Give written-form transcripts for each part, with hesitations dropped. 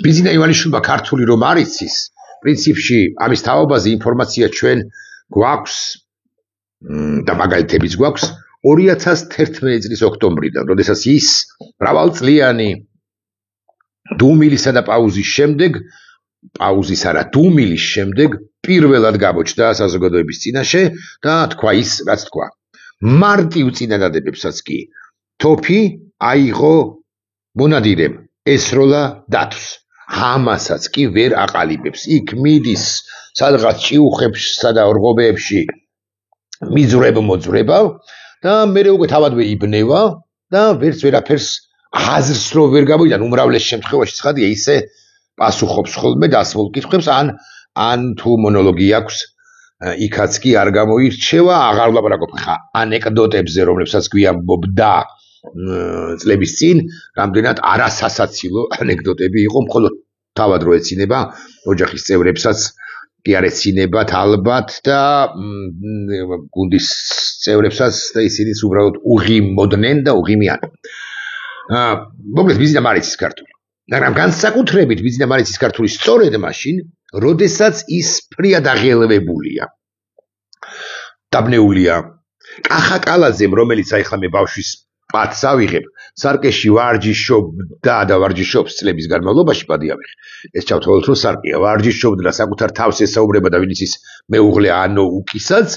ბიზინა ივანიშვილმა ქართული რომ არ იცის, პრინციპში ამის თაობაზე ინფორმაცია ჩვენ გვაქვს და მაგალითებიც გვაქვს 2011 წლის ოქტომბრიდან, როდესაც ის მრავალწლიანი დუმილისა და პაუზის შემდეგ პირველად გამოჩნდა საზოგადოების წინაშე და თქვა ის, რაც თქვა. მარტივ წინადადებებსაც კი თოფი აიღო მონადირემ, ესროლა დათვს. ამასაც კი ვერ აყალიბებს. იქ მიდის სადღაც ჭიუხებსა და ორღობეებში მიძვრებ-მოძვრებავ და მე უკვე თავადვე იბნევა და ვერც ვერაფერს აზრს რო ვერ გამოვიდა, უმრავლეს შემთხვევაში ცხადია ისე პასუხობს ხოლმე დასმულ კითხვებს, ან თუ მონოლოგი აქვს, იქაც კი არ გამოირჩევა, აღარ ვლაპარაკობ ხა ანეკდოტებზე, რომლებსაც გვიამბობდა წლების წინ, რამდენად არასასაცილო ანეკდოტები იყო, მხოლოდ თავად რო ეცინება, ოჯახის წევრებსაც კი არ ეცინებათ ალბათ და გუნდის წევრებსაც და ისინიც უბრალოდ უღიმოდნენ და უღიმიან. მოკლედ ბიზინა არ იცის ქართული. მაგრამ განსაკუთრებით ბიზინა არ იცის ქართული სწორედ მაშინ, როდესაც ის ფრიად აღელვებულია. დაბნეულია კახა კალაძემ, რომელიც ახლა მე ბავშვის პათს ავიღებ, სარკეში ვარჯიშობდა და ვარჯიშობს წლების განმავლობაში, პადიავიღე. ეს ჩავთვალოთ, რომ სარკეა ვარჯიშობდა და საკუთარ თავს ესაუბრება და ვინც ის მეუღლე ანო უკისაც,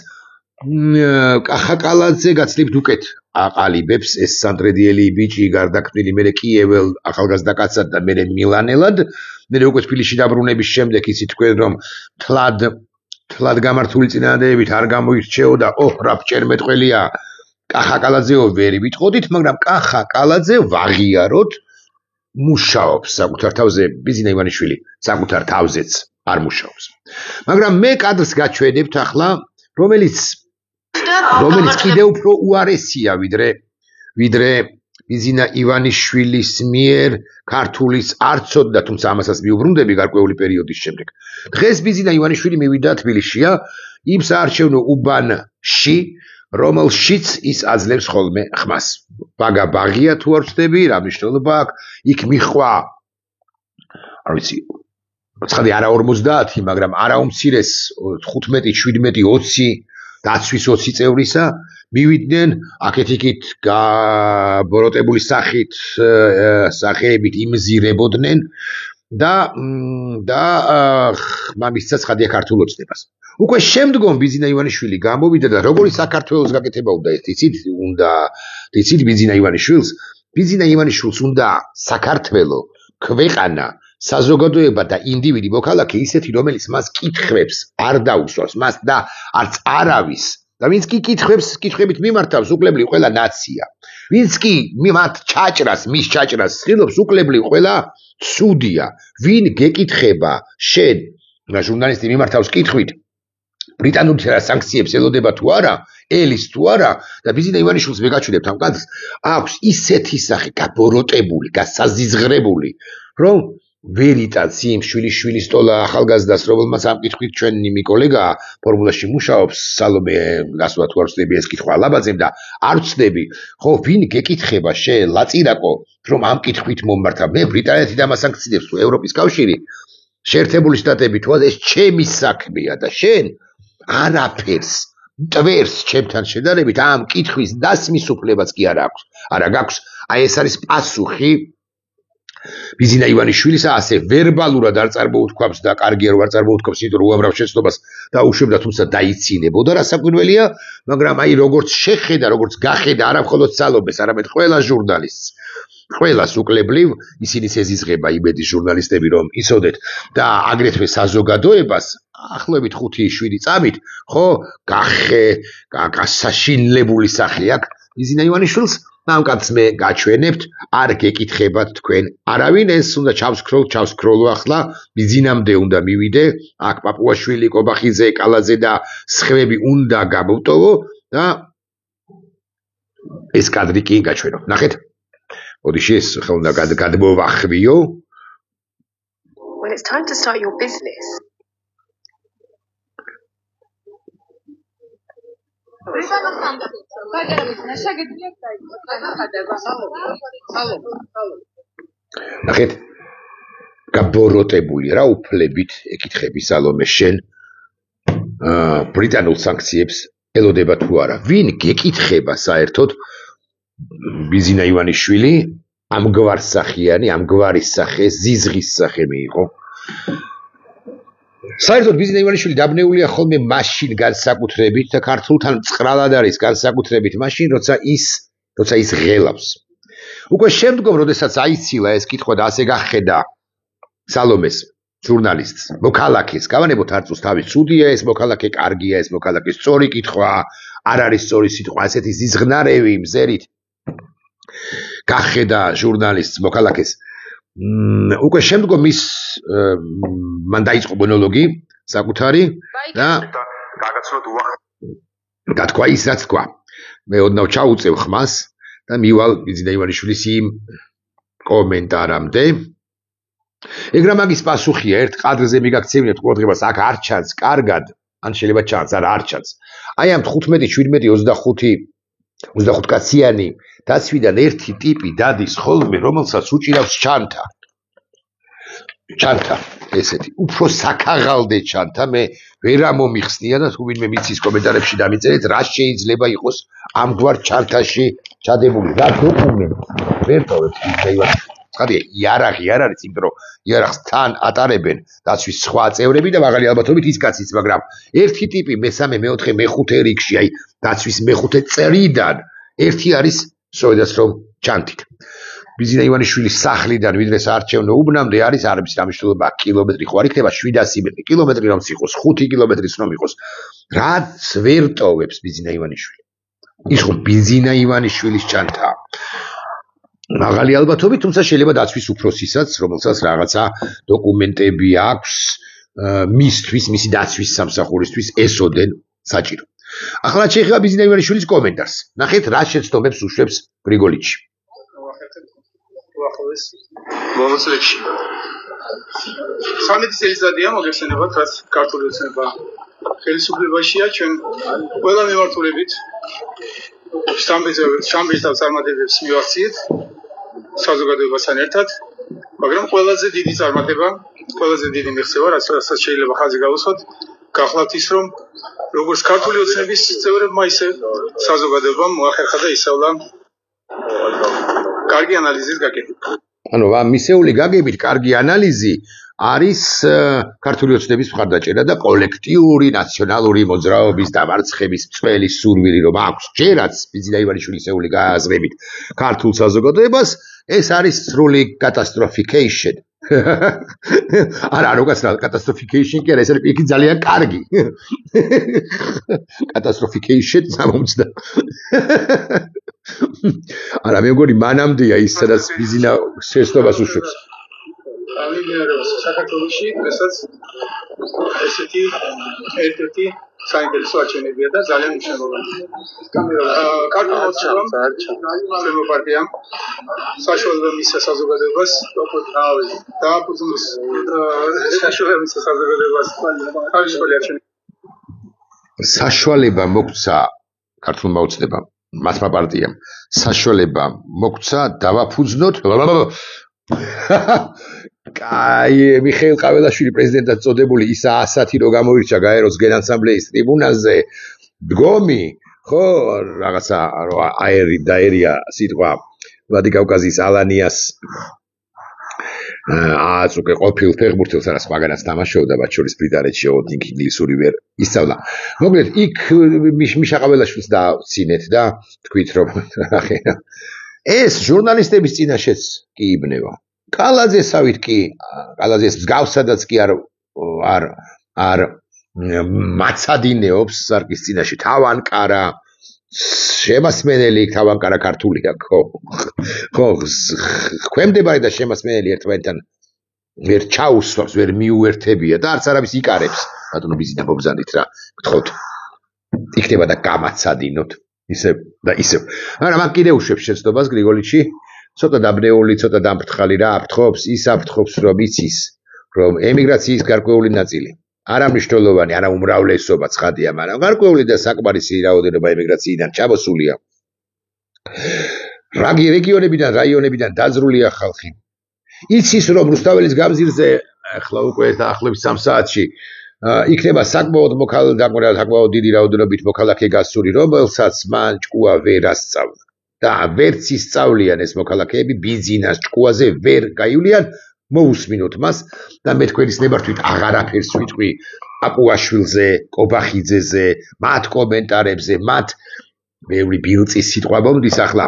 კახა კალაძე გაცლებთ უკეთ აყალიბებს ეს სანდრედიელი ბიჭი გარდაქმნილი მერე კიეվել ახალგაზრდა კაცად და მერე მილანელად, მერე უკვე თბილისში დაბრუნების შემდეგ იცით თქვენ რომ თლად გამართული წინადადებებით არ გამოირჩეოდა, რა ბჭერმეტყველია კახა კალაძეო ვერ ვიტყოდით, მაგრამ კახა კალაძე ვაღიაროთ მუშაობს საკუთარ თავზე, ბიზინა ივანიშვილი საკუთარ თავზეც არ მუშაობს. მაგრამ მე კადრს გაჩვენებთ ახლა, რომელიც კიდევ უფრო უარესია ვიდრე ბიზინა ივანიშვილის მიერ ქართულის არ ცოდნა, თუმცა ამასაც მიუბრუნდები გარკვეული პერიოდის შემდეგ. დღეს ბიზინა ივანიშვილი მივიდა თბილისშია იმ საარჩევნო უბანში, რომელშიც ის აძლევს ხოლმე ხმას. ბაგა ბაღია თუ არ ვწდები, რა მნიშვნელობა აქვს, იქ მიჰყვა, არ ვიცი, ცხადია არა 50, მაგრამ არა უმცირეს 15, 17, 20 დაცვის 20 წევრისა მივიდნენ აქეთ-იქით გაბოროტებული სახეებით იმზირებოდნენ და მამისცა ცხადია ქართულ ოცნებას. უკვე შემდგომ ბიზინა ივანიშვილი გამოვიდა და როგორი საქართველოს გაკეთება უნდა იცით ბიზინა ივანიშვილს? ბიზინა ივანიშვილს უნდა საქართველო, ქვეყანა, საზოგადოება და ინდივიდი მოქალაქე ისეთი, რომელიც მას კითხვებს არ დაუსვავს, მას და არც არავის და ვინც კი კითხვებით მიმართავს, უკლებლივ ყველა ნაცია. ვინც კი მის ჩაჭრას ცდილობს, უკლებლივ ყველა ცუდია. ვინ გეკითხება შენ, ჟურნალისტი მიმართავს კითხვით, ბრიტანული სანქციებს ელოდება თუ არა, ელის თუ არა და ბიზინა ივანიშვილს მე გაჩვენებთ ამ კადრს, აქვს ისეთი სახე გაბოროტებული, გასაზიზღრებული, რომ ვერ იტანს იმ შვილიშვილის ტოლა ახალგაზრდას, რომელმაც ამ კითხვით ჩვენი მიკოლეგა ფორმულაში მუშაობს, სალომე გასვლა თუ არ ვწდები ეს კითხვა ალაბაძემ და არ ვწდები, ხო ვინ გეკითხება შენ ლაწირაკო, რომ ამ კითხვით მომმართა, მე ბრიტანეთი დამასანქციებს თუ ევროპის კავშირი, შეერთებული შტატები თუ ეს ჩემი საქმეა და შენ არაფერს მტვერს ჩემთან შედარებით ამ კითხვის დასმის უფლებაც კი არ აქვს. არა გაქვს, აი ეს არის პასუხი ბიზინა ივანიშვილისა, ასე ვერბალურად არ წარმოუთქვამს და კარგია რომ არ წარმოუთქვამს, იმიტომ რომ უამრავ შეცდობას დაუშვებდა, თუმცა დაიცინებოდა რა საკვირველია, მაგრამ აი როგორც შეხედა, როგორც გახედა არა მხოლოდ სალომეს, არამედ ყველა ჟურნალისტს, ყველას უკლებლივ ისინი ეზიზღება იმედი ჟურნალისტები რომ იცოდეთ და აგრეთვე საზოგადოებას ახლობით 5-7 წამით, ხო, გასაშინლებული სახე აქვს ბიზინა ივანიშვილს. ამ კაცს მე გაჩვენებთ, არ გეკითხებათ თქვენ არავინ, ეს უნდა ჩავსკროლო ახლა, ბიზინამდე უნდა მივიდე, აქ პაპუაშვილი, კობახიძე, კალაძე და სხვები უნდა გამოვტოვო და ეს კადრი კი გაჩვენო. ნახეთ? ოდიში ეს ხა უნდა გადმოვახვიო. When it's time to start your business. ნახეთ? გაბოროტებული რა უფლებით ეკითხები სალომე შენ ბრიტანულ სანქციებს ელოდება თუ არა ვინ გეკითხება საერთოდ ბიზინა ივანიშვილი ამგვარ სახიანი ამგვარი სახე ზიზღის სახე მიიღო საერთოდ ბიზინა ივანიშვილი დაბნეულია ხოლმე მაშინ განსაკუთრებით და ქართულთან წყრალად არის განსაკუთრებით მაშინ როცა ის ღელავს უკვე შემდგომ როდესაც აიცილა ეს კითხვა და ასე გახედა სალომეს ჟურნალისტს მოქალაქეს გავანებოთ არწუს თავის ცუდია ეს მოქალაქე კარგია ეს მოქალაქე სწორი კითხვა არ არის სწორი სიტყვა ასეთი ზიზღნარევი მზერით გახედა ჟურნალისტს მოქალაქეს უკვე შემდგომ ის მან დაიწყო მონოლოგი საკუთარი და გაგაცნოთ უახლოესი და თქვა ის რაც თქვა მე ოდნავ ჩაუწევ ხმას და მივალ ბიზინა ივანიშვილის იმ კომენტარამდე ეგ რა მაგის პასუხია ერთ კადრზე მიგაქცევინებთ ყურადღებას აქ არ ჩანს კარგად ან შეიძლება ჩანს არ ჩანს აი ამ 15 17 25 კაციანი დაცვიდან ერთი ტიპი დადის ხოლმე რომელსაც უჭირავს ჩანთა ესეთი უფრო საკაღალდე ჩანთა მე ვერ მომიხსნია და თუ ვინმე მიცის კომენტარებში დამიწერეთ რა შეიძლება იყოს ამგვარ ჩანთაში ჩადებული რა დოკუმენტი ვერ ტოვებს ისე ხადი იარაღი არ არის იმიტომ რომ იარაღს თან ატარებენ დაცვის სხვა წევრები და მაღალი ალბათობით ის კაციც მაგრამ ერთი ტიპი მესამე მეოთხე მეხუთე რიგში აი დაცვის მეხუთე წერიდან ერთი არის სწორედაც რომ ჩანთით ბიზინა ივანიშვილის სახლიდან ვიდრე საარჩევნო უბნამდე არის არ ვიცი რა მნიშვნელობა კილომეტრი ხო არ იქნება 700 მეტრი კილომეტრი რომ იყოს 5 კილომეტრის რომ იყოს რაც ვერ ტოვებს ბიზინა ივანიშვილი ის ხო ბიზინა ივანიშვილის ჩანთა მაღალი ალბათობით თუმცა შეიძლება დაცვის უფროსისაც რომელსაც რაღაცა დოკუმენტები აქვს მისთვის მისი დაცვის სამსახურისთვის ესოდენ საჭირო ახლა შეიძლება ბიზინა ივანიშვილის კომენტარს ნახეთ რა შეცდომებს უშვებს გრიგოლიჩი მომწლებში 13 წელიწადია მოგეხსენებათ რაც ქართული ოცნება ხელისუფლებაშია ჩვენ ყველა მიმართულებით შთამბეჭდავ წარმატებებს მივახციეთ საზოგადოებასთან ერთად მაგრამ ყველაზე დიდი წარმატება ყველაზე დიდი მიღწევა რასაც შეიძლება ხაზი გავუსვათ გახლავთ ის რომ როგორც ქართული ოცნების წევრებმა ისე საზოგადოებამ მოახერხა და ისწავლა კარგი ანალიზის გაკეთება ანუ მისეული გაგებით კარგი ანალიზი არის ქართული ოცნების მხარდაჭერა და კოლექტიური ნაციონალური მოძრაობის დამარცხების წველი სურვილი რომ აქვს ჯერაც ბიზინა ივანიშვილის ისეული გააზრებით ქართულ საზოგადოებას ეს არის სრული კატასტროფიკეიშენ არა როგორც კატასტროფიკეიშენ კი არა ეს არის იქ ძალიან კარგი კატასტროფიკეიშენ სამომცდა არა მე მგონი მანამდეა ის სადაც ბიზინა შეცდომას უშვებს ამიეროს საქართველოში რასაც ესეთი ერთ-ერთი საინტერესო არჩევნებია და ძალიან მნიშვნელოვანი. ქართულ ოცნებამ დემოკრატიამ საშუალება მისცა საზოგადოებას დააფუძნოს საშუალება მისცა საზოგადოებას თავისუფალი არჩევნები. საშუალება მოგვცა ქართულმა ოცნებამ მათმა პარტიამ საშუალება მოგვცა დავაფუძნოთ კაი მიხეილ ყაველაშვილი პრეზიდენტად წოდებული ისა ასათი რო გამოირჩა გაეროს გენასამბლეის ტრიბუნალზე დგომი ხო რაღაცა აერი დაერია სიტყვა ვლადიკავკაზის ალანიას აწუկე ყოფილ ფეხბურთელს არა სხვაგანაც თამაშობდა მათ შორის ბრიტანეთში ინგლისური ვერ ისწავლა მოკლედ იქ მიშა ყაველაშვილს დავცინეთ და თქვით რომ ეს ჟურნალისტების წინაშეც კი იბნება კალაძესავით კი კალაძეს მსგავსადაც კი არ მაცადინეობს სარკის წინაშე თავანკარა შემასმენელი თავანკარა ქართულია ხო ქვემდებარე და შემასმენელი ერთმანეთთან ვერ ჩაუსვავს ვერ მიუერთებია და არც არავის იკარებს ბატონო ბიზინა მოგზავნით რა გთხოვთ იქნება და გამაცადინოთ ისევ და ისევ არა მაგ კიდე უშვებს შეცდობას გრიგოლიჩი ცოტა დაბნეული ცოტა დამფრთხალი რა აფრთხობს ის აფრთხობს რომ იცის რომ ემიგრაციის გარკვეული ნაწილი არა მნიშვნელოვანი არა უმრავლესობა ცხადია მაგრამ გარკვეული და საკმარისი რაოდენობა ემიგრაციიდან ჩამოსულია რეგიონებიდან რაიონებიდან დაძრულია ხალხი იცის რომ რუსთაველის გამზირზე ახლა უკვე დაახლოებით 3 საათში იქნება საკმაოდ დიდი რაოდენობით მოქალაქე გასული, რომელსაც მან ჭკუა ვერ ასწავლა. და ვერც ისწავლიან ეს მოქალაქეები ბიზნეს ჭკუაზე ვერ გაივლიან, მოусმინოთ მას და მე თქვენის ნებართვით აღარაფერს ვიტყვი აპუაშვილზე, კობახიძეზე, მათ კომენტარებზე, მათ ბევრი ბილწის სიტყვა მომდის ახლა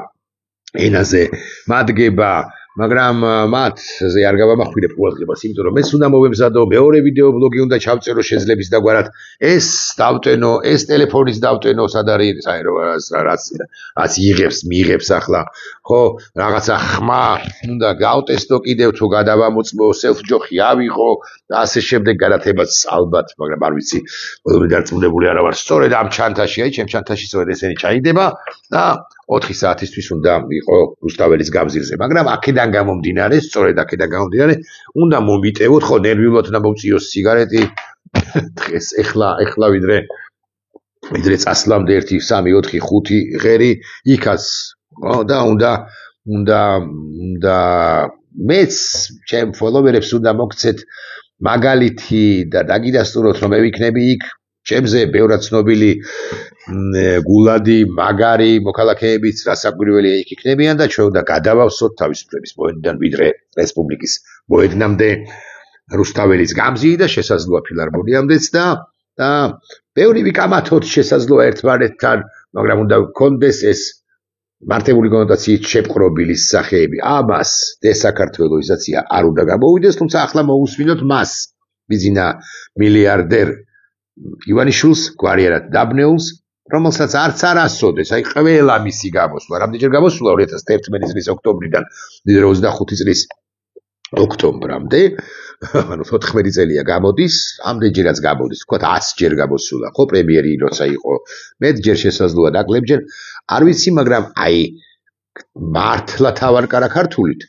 ენაზე მადგება, მაგრამ მათზე არ გავამახვილებ ყურადღებას, იმიტომ რომ ეს უნდა მოვემზადო, მეორე ვიდეო ბლოგი უნდა ჩავწერო შეძლების დაგვარად, ეს დავტენო, ეს ტელეფონის დავტენო, სად არის რაც მიიღებს ახლა, ხო, რაღაცა ხმა უნდა გავტესტო კიდევ თუ გადავამოწმო, სელფ-ჯოხი ავიღო და ასე შემდეგ გადათებაც ალბათ, მაგრამ არ ვიცი, ყველი დარწმუნებული არა ვარ, სწორედ ამ ჩანთაში, ჩემ ჩანთაში სწორედ ესენი ჩაიდება და 4 საათისთვის უნდა იყო რუსთაველის გამზირზე, მაგრამ აქედან გამომდინარე, სწორედ აქედან გამომდინარე, უნდა მომიტევოთ, ხო, ნერვიულად უნდა მოვწიოს სიგარეტი დღეს, ეხლა ვიდრე წასვლამდე 1, 3, 4, 5 ღერი იქაც, ხო, და უნდა მეც ჩემ ფოლოვერებს უნდა მოგცეთ მაგალითი და დაგიდასტუროთ, რომ მე ვიქნები იქ ჩემზე ბევრად ცნობილი გულადი, მაგარი მოქალაქეებიც რასაკვირველია იქ იქნებიან და ჩვენ უნდა გადავავსოთ თავისუფლების მოედნიდან ვიდრე რესპუბლიკის მოედნამდე რუსთაველის გამზირი და შესაძლოა ფილარმონიამდეც და ბევრი ვიკამათოთ შესაძლოა ერთმანეთთან, მაგრამ უნდა გქონდეს ეს მარტივული კონოტაციით შეპყრობილი სახეები. ამას დესაქართლოიზაცია არ უნდა გამოვიდეს, თუმცა ახლა მოусმინოთ მას, ბიზინა მილიარდერ ივანიშვილს, გვარიერად დაბნეულს, რომელსაც არც არასოდეს, აი ყველა მისი გამოსვლა, რამდენჯერ გამოსვლა 2011 წლის ოქტომბრიდან 25 წლის ოქტომბრამდე, ანუ 14 წელია გამოდის, ამდენჯერაც გამოდის, თქვათ 100 ჯერ გამოსულა, ხო, პრემიერი როცა იყო, მეტჯერ შესაძლოა ნაკლებჯერ, არ ვიცი, მაგრამ აი მართლა თავარკარა ქართულით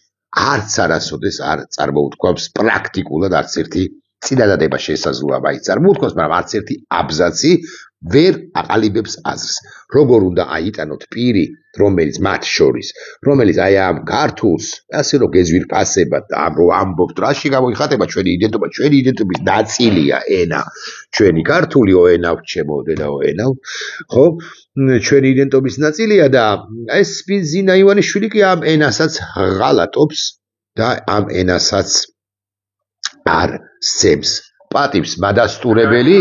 არც არასოდეს არ წარმოუთქვამს პრაქტიკულად არც ერთი წინადადება შესაძლოა მაინც წარმოუთქვამს, მაგრამ არც ერთი აბზაცი ვერ აყალიბებს აზრს. როგორ უნდა აიტანოთ პირი, რომელიც მათ შორის, რომელიც აი ამ ქართულს, ასე რომ გეძვირფასებად და რომ ამბობთ, რაში გამოიხატება ჩვენი იდენტობა, ჩვენი იდენტობის ნაწილია ენა, ჩვენი ქართულიო ენავ, ჩემო დედაო ენავ, ხო? ჩვენი იდენტობის ნაწილია და ეს ბიზინა ივანიშვილი კი ამ ენასაც ღალატობს და ამ ენასაც არ სცემს. პატივს მადასტურებელი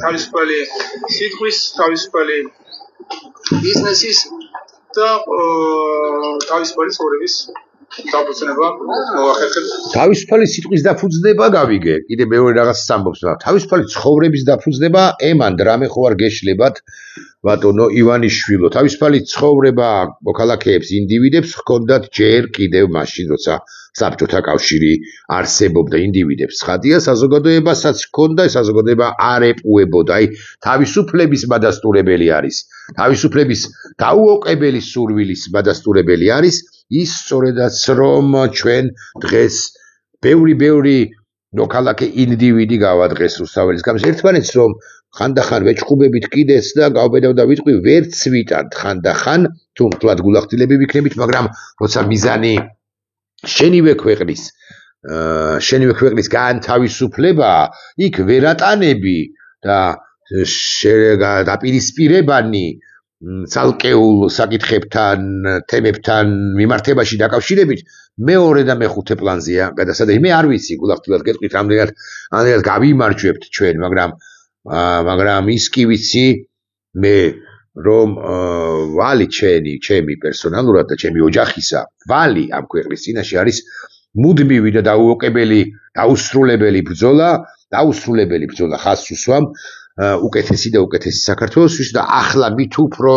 თავისუფალი სიტყვის, თავისუფალი ბიზნესის და თავისუფალი ცხოვრების დაფუძნება მოახერხებს. თავისუფალი სიტყვის დაფუძნება გავიგე, კიდე მეორე რაღაცას ამბობს, მაგრამ თავისუფალი ცხოვრების დაფუძნება ემან დრამე ხო არ გეშლებათ ბატონო ივანიშვილო. თავისუფალი ცხოვრება მოქალაქეებს, ინდივიდებს ჰქონდათ ჯერ კიდევ მაშინ, როცა საბჭოთა კავშირი არსებობდა, ინდივიდებს ცხადია, საზოგადოებასაც ჰქონდა, საზოგადოება არ ეპუებოდა, აი თავისუფლების მადასტურებელი არის, თავისუფლების დაუოკებელი სურვილის მადასტურებელი არის ის სწორედაც რომ ჩვენ დღეს ბევრი მოქალაქე ინდივიდი გავადღეს რუსთაველის გამზირს, ერთმანეთს რომ ხანდახან ვეჭხუბებით კიდეც და გავბედავ და ვიტყვი ვერც ვიტანთ ხანდახან, თუ მთლად გულახდილები ვიქნებით, მაგრამ როცა მიზანი შენივე ქვეყნის განთავისუფლება, იქ ვერატანები და დაპირისპირებანი ცალკეულ საკითხებთან, თემებთან მიმართებაში დაკავშირებით მეორე და მეხუთე პლანზეა გადასადები. მე არ ვიცი, გულახდილად გეტყვით, რამდენად გავიმარჯვებთ ჩვენ, მაგრამ ის კი ვიცი მე რომ ვალი ჩემი პერსონალურად და ჩემი ოჯახისა ვალი ამ ქვეყნის წინაშე არის მუდმივი და დაუსრულებელი ბრძოლა ხაზს უსვამ უკეთესი და უკეთესი საქართველოსთვის და ახლა მით უფრო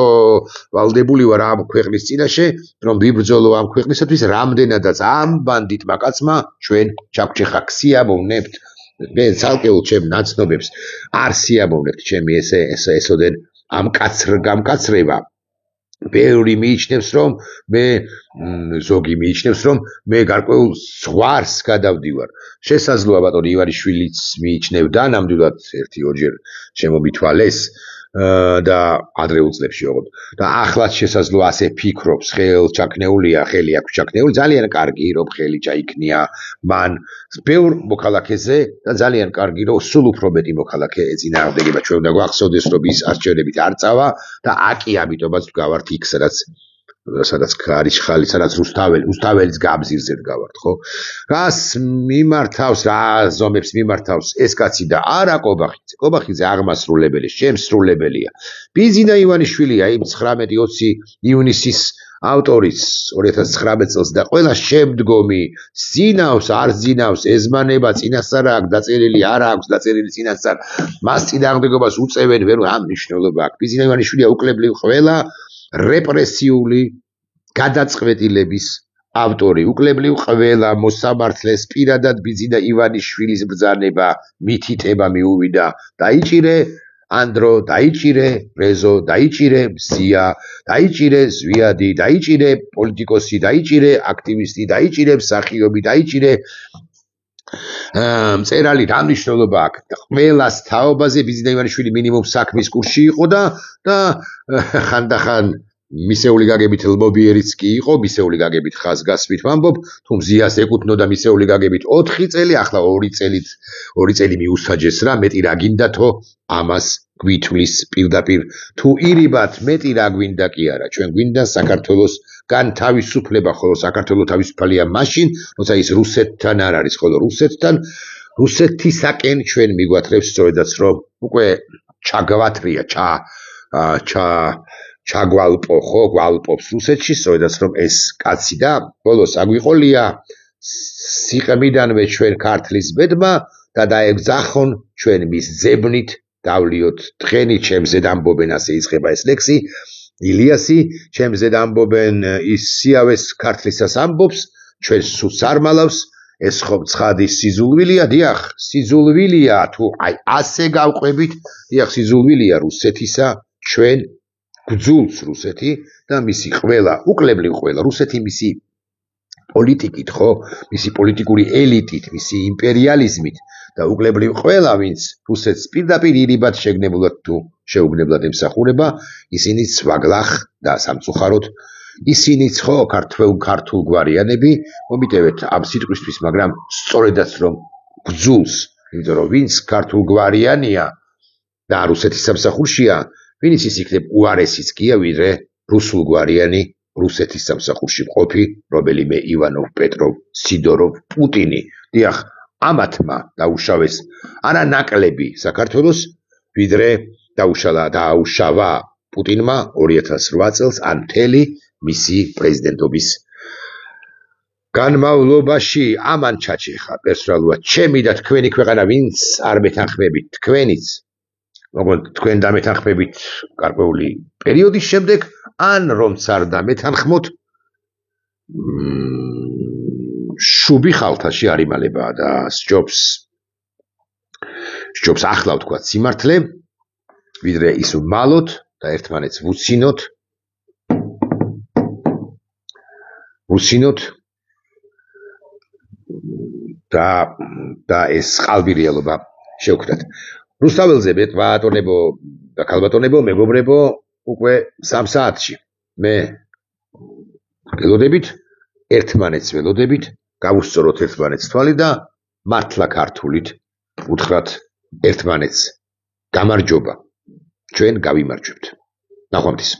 ვალდებული ვარ ამ ქვეყნის წინაშე, რომ ვიბრძოლო ამ ქვეყნისათვის, რამდენადაც ამ ბანდიტმა კაცმა ჩვენ ჩაგვჭეხა ქსიამოვნებთ მე ცალკეულ ჩემ ნაცნობებს არ სიამოვნებთ ჩემი ესოდენ ამ გამკაცრება ბევრი მიიჩნევს რომ ზოგი მიიჩნევს რომ მე გარკვეულ ზღვარს გადავდივარ. შესაძლოა ბატონო ივანიშვილიც მიიჩნევდა ნამდვილად 1-2 ჯერ შემომითვალეს და ადრეულ წლებში ოღონდ და ახლაც შესაძლოა ასე ფიქრობს ხელჩაქნეულია ხელი აქვს ჩაქნეული ძალიან კარგი რომ ხელი ჩაიქნია მან ბევრ მოქალაქეზე და ძალიან კარგი რომ სულ უფრო მეტი მოქალაქე ეწინააღმდეგება ჩვენ უნდა გვახსოვდეს რომ ის არჩევნებით არ წავა და აკი ამიტომაც გავართ იქ სადაც არის ხალი სადაც რუსთაველის გაბზირზე გავართ ხო რას მიმართავს რა ზომებს მიმართავს ეს კაცი და არა კობახიძე აღმასრულებელი შემსრულებელია ბიზინა ივანიშვილია იმ 19-20 ივნისის ავტორიც 2019 წელს და ყველა შემდგომი ზინავს არ ზინავს ეზმანება წინასწარ აქვს დაწერილი არ აქვს დაწერილი წინასწარ მას წინააღმდეგობას უწევენ ვერ ამ მნიშვნელობა აქვს ბიზინა ივანიშვილია უკლებლივ ყველა რეპრესიული გადაწყვეტილების ავტორი უკლებლივ ყველა მოსამართლეს პირადად ბიზინა ივანიშვილის ბრძანება მითითება მიუვიდა დაიჭირე ანდრო დაიჭირე რეზო დაიჭირე ზია დაიჭირე ზვიადი დაიჭირე პოლიტიკოსი დაიჭირე აქტივისტი დაიჭირე მსახიობი დაიჭირე მწერალი რა მნიშვნელობა აქვს ყველას თაობაზე ბიზინა ივანიშვილი მინიმუმ საქმის კურსში იყო და ხანდახან მისეული გაგებით ლმობიერიც კი იყო მისეული გაგებით ხაზგასმით ვამბობ თუ მზიას ეკუთვნოდა მისეული გაგებით 4 წელი ახლა 2 წელი მიუსაჯეს რა მეტი რა გინდათო ამას გვითვლის პირდაპირ თუ ირიბათ მეტი რა გვინდა კი არა ჩვენ გვინდა საქართველოს განთავისუფლება ხოლო საქართველოს თავისუფალია მაშინ როცა ის რუსეთთან არ არის ხოლო რუსეთისაკენ ჩვენ მიგვათრებს სწორედაც რომ უკვე ჩაგვათრია ჩაგვალპო ხო გვალპობს რუსეთში სწორედაც რომ ეს კაცი და ბოლოს აგვიყოლია სიყმიდანვე ჩვენ ქართლის ბედმა და დაეგზახონ ჩვენ მის ძებნით დავლიოთ თხენი ჩემზე დამბობენ ასე იწყება ეს ლექსი ილიასი ჩემზე დამბობენ ის სიავეს ქართლისას ამბობს ჩვენ სულს არ მალავს ეს ხო ცხადი სიზულვილია დიახ სიზულვილია თუ აი ასე გავყვებით დიახ სიზულვილია რუსეთისა ჩვენ გძულს რუსეთი და მისი ყველა უკლებლივ ყველა რუსეთი მისი პოლიტიკით ხო მისი პოლიტიკური ელიტით მისი იმპერიალიზმით და უკლებლივ ყველა ვინც რუსეთს პირდაპირ ირიბად შეგნებულად თუ შეუგნებლად ემსახურება ისინიც ვაგლახ და სამწუხაროდ ისინიც ხო ქართულ გვარიანები მომიტევეთ ამ სიტყვისთვის მაგრამ სწორედაც რომ გძულს იმიტომ რომ ვინც ქართულ გვარიანია და რუსეთის სამსახურშია ვინც ის იქნებ უარესიც გია ვიდრე რუსულ გვარიანი რუსეთის სამსახურში მყოფი რომელიმე ივანოვ პეტროვ სიდოროვ პუტინი დიახ ამათმა დაუშავეს არა ნაკლები საქართველოს ვიდრე დაუშავა პუტინმა 2008 წელს ან მთელი მისი პრეზიდენტობის განმავლობაში ამან ჩაჩეხა პერსონალურად ჩემი და თქვენი ქვეყანა ვინც არ მეთანხმებით თქვენიც როგორც თქვენ დამეთანხმებით გარკვეული პერიოდის შემდეგ ან რომც არ დამეთანხმოთ შუბი ხალთაში არ იმალება და სჯობს ახლა ვთქვათ სიმართლე ვიდრე ის ვალოთ და ერთმანეთს ვუცინოთ და ეს ყალბი რეალობა შევქმნათ რუსთაველზე ბატონებო და ქალბატონებო მეგობრებო უკვე 3 საათში მე ველოდებით ერთმანეთს ველოდებით გავუსწოროთ ერთმანეთს თვალი და მართლა ქართულით უთხრათ ერთმანეთს გამარჯობა ჩვენ გავიმარჯვებთ ნახვამდის